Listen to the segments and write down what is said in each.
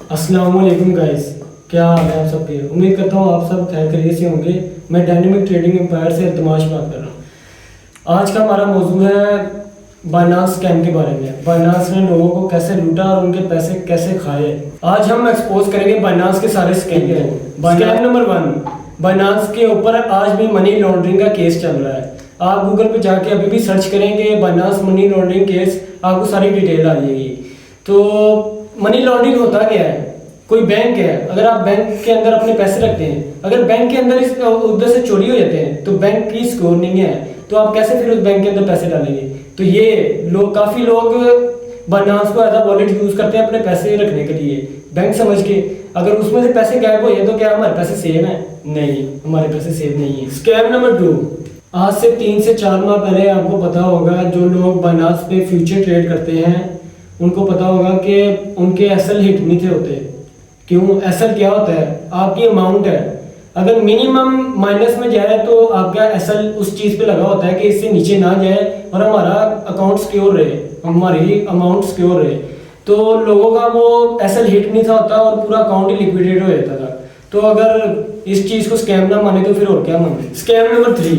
अस्सलाम वालेकुम गाइस, क्या हाल है आप सबके। उम्मीद करता हूँ आप सब खैर खैरियत से होंगे। मैं डायनेमिक ट्रेडिंग एम्पायर से तमाश बात कर रहा हूँ। आज का हमारा मौजू है बाइनांस स्कैम के बारे में। बाइनांस ने लोगों को कैसे लूटा और उनके पैसे कैसे खाए। आज हम एक्सपोज करेंगे बाइनांस के सारे स्कैम को। स्कैम नंबर 1, बाइनांस के ऊपर आज भी मनी लॉन्ड्रिंग का केस चल रहा है। आप गूगल पे जाके अभी भी सर्च करेंगे बाइनांस मनी लॉन्ड्रिंग केस, आपको सारी डिटेल आ जाएगी। तो मनी लॉन्ड्रिंग होता क्या है? कोई बैंक है, अगर आप बैंक के अंदर अपने पैसे रखते हैं, अगर बैंक के अंदर इस उधर से चोरी हो जाते हैं तो बैंक की सिक्योर नहीं है, तो आप कैसे फिर उस बैंक के अंदर पैसे डालेंगे। तो ये लोग, काफ़ी लोग बाइनांस को एज अ वॉलेट यूज़ करते हैं अपने पैसे रखने के लिए, बैंक समझ के। अगर उसमें से पैसे गायब हो जाए तो क्या हमारे पैसे सेव हैं? नहीं, हमारे पैसे सेव नहीं है। स्कैम नंबर 2, आज से 3 से 4 माह पहले आपको पता होगा, जो लोग बाइनांस पे फ्यूचर ट्रेड करते हैं उनको पता होगा कि उनके एसएल हिट नहीं थे होते। क्यों? एसएल क्या होता है? आपकी अमाउंट है, अगर मिनिमम माइनस में जाए तो आपका एसएल उस चीज़ पे लगा होता है कि इससे नीचे ना जाए और हमारा अकाउंट सिक्योर रहे, हमारी अमाउंट सिक्योर रहे। तो लोगों का वो एसएल हिट नहीं था होता और पूरा अकाउंट ही लिक्विडेट हो जाता था। तो अगर इस चीज़ को स्कैम ना माने तो फिर और क्या माने। स्कैम नंबर 3,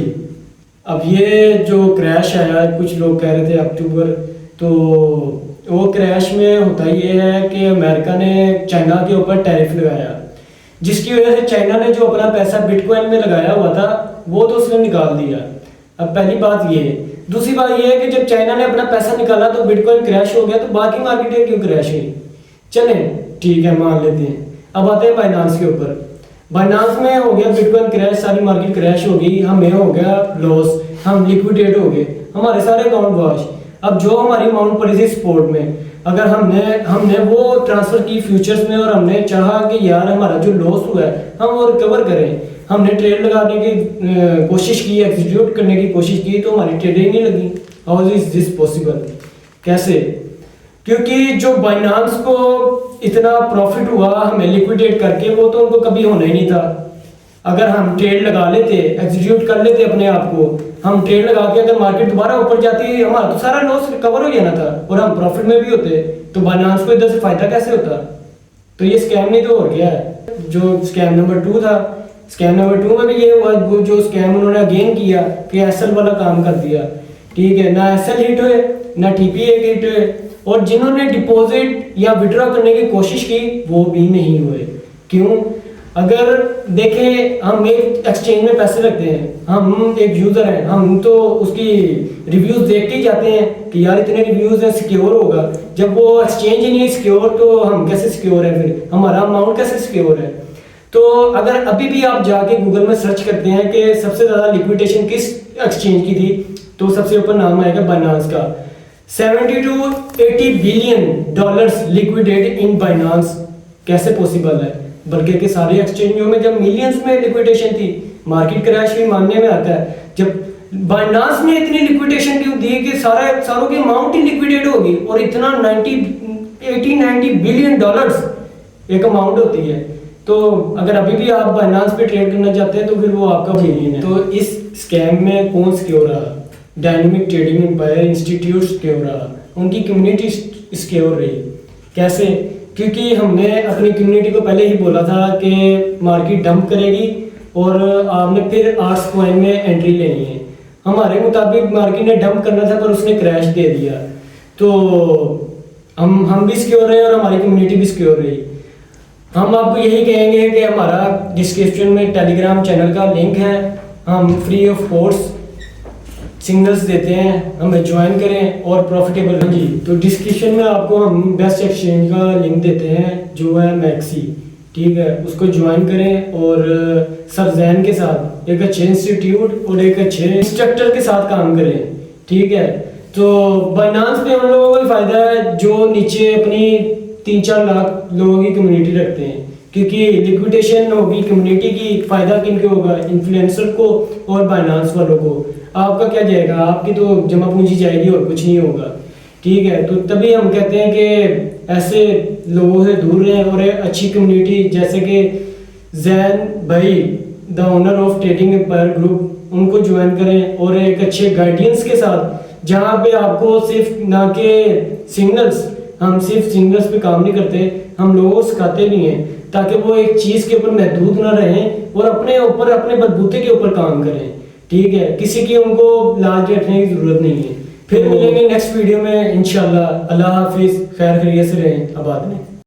अब ये जो क्रैश आया, कुछ लोग कह रहे थे अक्टूबर, तो वो क्रैश में होता ये है कि अमेरिका ने चाइना के ऊपर टैरिफ लगाया, जिसकी वजह से चाइना ने जो अपना पैसा बिटकॉइन में लगाया हुआ था वो तो उसने निकाल दिया। अब पहली बात ये है। दूसरी बात ये है कि जब चाइना ने अपना पैसा निकाला तो बिटकॉइन क्रैश हो गया, तो बाकी मार्केटें क्यों क्रैश हुई? चले ठीक है, मान लेते हैं। अब आते हैं बाइनांस के ऊपर। बाइनांस में हो गया बिटकॉइन क्रैश, सारी मार्केट क्रैश हो गई, हमें हो गया लॉस, हम लिक्विडेट हो गए, हमारे सारे अकाउंट वॉश। अब जो हमारी अमाउंट पड़ी थी सपोर्ट में, अगर हमने वो ट्रांसफर की फ्यूचर्स में और हमने चाहा कि यार हमारा जो लॉस हुआ है हम वो रिकवर करें, हमने ट्रेड लगाने की कोशिश की, एग्जीक्यूट करने की कोशिश की, तो हमारी ट्रेडिंग नहीं लगी। How is this possible? कैसे? क्योंकि जो बाइनांस को इतना प्रॉफिट हुआ हमें लिक्विडेट करके, वो तो उनको कभी होना ही नहीं था। अगर हम ट्रेड लगा लेते, एग्जीक्यूट कर लेते अपने आप को, हम ट्रेड लगा के अगर मार्केट दोबारा ऊपर जाती, हमारा तो सारा लॉस रिकवर हो जाना था और हम प्रॉफिट में भी होते, तो बाइनांस को इधर से फायदा कैसे होता? तो ये स्कैम नहीं तो और क्या है। जो स्कैम नंबर 2 था, स्कैम नंबर 2 में भी ये हुआ, जो स्कैम उन्होंने अगेन किया कि एसएल वाला काम कर दिया। ठीक है, ना एसएल हिट हुए ना टीपीए हिट हुए, और जिन्होंने डिपॉजिट या विड्रॉ करने की कोशिश की वो भी नहीं हुए। क्यों? अगर देखें, हम एक एक्सचेंज में पैसे रखते हैं, हम एक यूजर हैं, हम तो उसकी रिव्यूज देख के ही जाते हैं कि यार इतने रिव्यूज हैं, सिक्योर होगा। जब वो एक्सचेंज ही नहीं सिक्योर तो हम कैसे सिक्योर है, फिर हमारा अमाउंट कैसे सिक्योर है? तो अगर अभी भी आप जाके गूगल में सर्च करते हैं कि सबसे ज़्यादा लिक्विडेशन किस एक्सचेंज की थी, तो सबसे ऊपर नाम आएगा बाइनांस का। 70 to 80 billion dollars liquidate in Binance. कैसे पॉसिबल है? बल्कि के सारे एक्सचेंजों में जब मिलियंस में लिक्विडेशन थी, मार्केट क्रैश भी मानने में आता है। जब बाइनांस ने इतनी लिक्विडेशन क्यों दी कि सारों की अमाउंट ही लिक्विडेट होगी, और इतना 80-90 बिलियन डॉलर्स एक अमाउंट होती है। तो अगर अभी भी आप बाइनांस पे ट्रेड करना चाहते हैं तो फिर वो आपका बिलियन है। तो इस स्कैम में कौन सिक्योर रहा? Dynamic Trading Empire Institute secure रहा, उनकी कम्युनिटी सिक्योर रही। कैसे? क्योंकि हमने अपनी कम्युनिटी को पहले ही बोला था कि मार्केट डंप करेगी और आपने फिर आर्ट्स कॉइन में एंट्री लेनी है। हमारे मुताबिक मार्केट ने डंप करना था पर उसने क्रैश दे दिया, तो हम भी सिक्योर रहे और हमारी कम्युनिटी भी सिक्योर रही। हम आपको यही कहेंगे कि हमारा डिस्क्रिप्शन में टेलीग्राम चैनल का लिंक है, हम फ्री ऑफ कॉस्ट सिग्नल्स देते हैं, हमें ज्वाइन करें और प्रॉफिटेबल जी। तो डिस्क्रिप्शन में आपको हम बेस्ट एक्सचेंज का लिंक देते हैं जो है मैक्सी। ठीक है, उसको ज्वाइन करें और सर जैन के साथ, एक अच्छे इंस्टीट्यूट और एक अच्छे इंस्ट्रक्टर के साथ काम करें। ठीक है, तो बाइनांस पे हम लोगों को ही फायदा है जो नीचे अपनी 3-4 लाख लोगों की कम्युनिटी रखते हैं, क्योंकि लिक्विडेशन होगी कम्युनिटी की, फायदा किन को होगा? इन्फ्लुएंसर को और बाइनांस वालों को। आपका क्या जाएगा? आपकी तो जमा पूंजी जाएगी और कुछ नहीं होगा। ठीक है, तो तभी हम कहते हैं कि ऐसे लोगों से दूर रहें और एक अच्छी कम्युनिटी जैसे कि जैन भाई, the owner of Trading Empire Group, उनको ज्वाइन करें और एक अच्छे गाइडेंस के साथ, जहाँ पे आपको सिर्फ ना के सिग्नल्स हम सिर्फ सिंगर्स पे काम नहीं करते, हम लोगों को सिखाते भी हैं ताकि वो एक चीज़ के ऊपर महदूद ना रहें और अपने ऊपर अपने बलबूते के ऊपर काम करें। ठीक है, किसी की उनको लाज रखने की ज़रूरत नहीं है। फिर मिलेंगे नेक्स्ट वीडियो में इंशाल्लाह। अल्लाह हाफिज़, खैर खैरियत से रहें, आबाद रहें।